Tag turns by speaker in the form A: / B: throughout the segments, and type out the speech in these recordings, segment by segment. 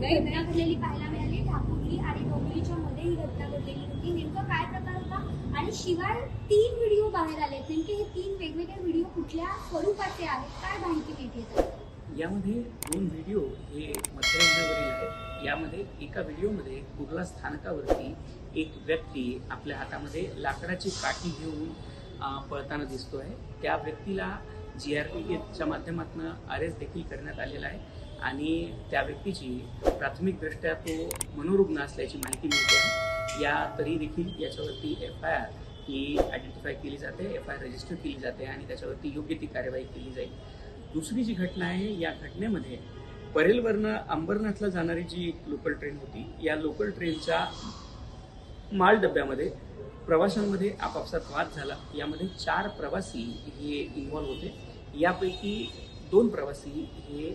A: घटना घडलेली पाहायला मिळाली ठाकुर्ली आणि डोंबिवलीच्या मध्ये ही घटना घडलेली होती. नेमकं काय प्रकार होता आणि शिवाय 3 व्हिडिओ बाहेर आले. नेमके हे 3 वेगवेगळे व्हिडिओ कुठल्या स्वरूपाचे आहेत, काय माहिती मिळते?
B: यामध्ये 2 व्हिडिओ हे मध्यरात्रीवरील आहेत. यामध्ये एका व्हिडिओमध्ये कुर्ला स्थानकावरती एक व्यक्ती आपल्या हातामध्ये लाकडाची काठी घेऊन पळताना दिसतो आहे. त्या व्यक्तीला GRPच्या माध्यमातून अरेस्ट देखील करण्यात आलेला आहे आणि त्या व्यक्तीची प्राथमिकदृष्ट्या तो मनोरुग्ण असल्याची माहिती मिळते आहे. तरी देखील याच्यावरती FIR ही आयडेंटिफाय केली जाते, FIR रजिस्टर केली जाते आणि त्याच्यावरती योग्य ती कार्यवाही केली जाईल. दुसरी जी घटना आहे, या घटनेमध्ये परेलवरनं अंबरनाथला जाणारी जी लोकल ट्रेन होती, या लोकल ट्रेनच्या माल डब्यामध्ये प्रवाशांमध्ये आपापसात वाद झाला. यामध्ये 4 प्रवासी हे इन्व्हॉल्व होते. यापैकी 2 प्रवासी हे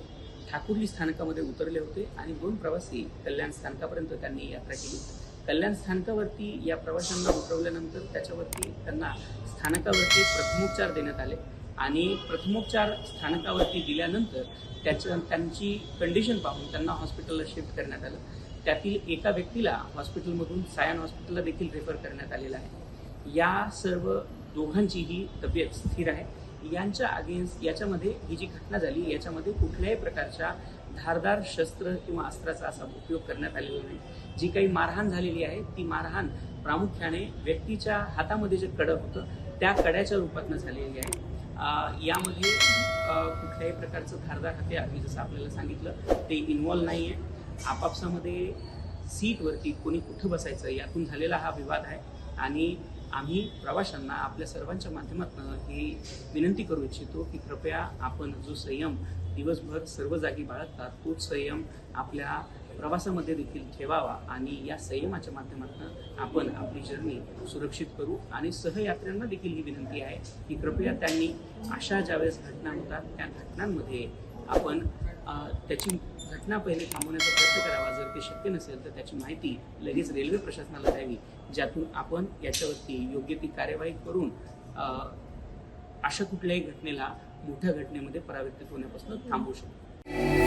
B: ठाकुर्ली स्थानकामध्ये उतरले होते आणि 2 प्रवासी कल्याण स्थानकापर्यंत त्यांनी यात्रा केली. कल्याण स्थानकावरती या प्रवाशांना उतरवल्यानंतर त्याच्यावरती त्यांना स्थानकावरती प्रथमोपचार देण्यात आले आणि प्रथमोपचार स्थानकावरती दिल्यानंतर त्यांची कंडिशन पाहून त्यांना हॉस्पिटलला शिफ्ट करण्यात आलं. त्यातील एका व्यक्तीला हॉस्पिटलमधून सायन हॉस्पिटलला देखील रेफर करण्यात आलेलं आहे. या सर्व दोघांचीही तब्येत स्थिर आहे. यांच्या अगेन्स्ट याच्यामध्ये ही जी घटना झाली याच्यामध्ये कुठल्याही प्रकारच्या धारदार शस्त्र किंवा अस्त्राचा असा उपयोग करण्यात आलेला नाही. जी काही मारहाण झालेली आहे ती मारहाण प्रामुख्याने व्यक्तीच्या हातामध्ये जे कडं होतं त्या कड्याच्या रूपातनं झालेली आहे. यामध्ये कुठल्याही प्रकारचं धारदार हत्यार मी जसं आपल्याला सांगितलं ते इन्व्हॉल्व नाही आहे. आपापसामध्ये सीटवरती कोणी कुठं बसायचं यातून झालेला हा विवाद आहे आणि आम्ही प्रवाशांना आपल्या सर्वांच्या माध्यमातून ही विनंती करू इच्छितो की कृपया आपण जो संयम दिवसभर सर्व जागी बाळगतात तोच संयम आपल्या प्रवासामध्ये देखील ठेवावा आणि या संयमाच्या माध्यमातून आपण आपली जर्नी सुरक्षित करू. आणि सहयात्र्यांना देखील ही विनंती आहे की कृपया त्यांनी अशा ज्यावेळेस घटना होतात त्या घटनांमध्ये आपण त्याची घटना पहिले थांबवण्याचा प्रयत्न करावा. जर ते शक्य नसेल तर त्याची माहिती लगेच रेल्वे प्रशासनाला द्यावी, ज्यातून आपण याच्यावरती योग्य ती कार्यवाही करून अशा कुठल्याही घटनेला मोठ्या घटनेमध्ये परावर्तित होण्यापासून थांबवू शकतो.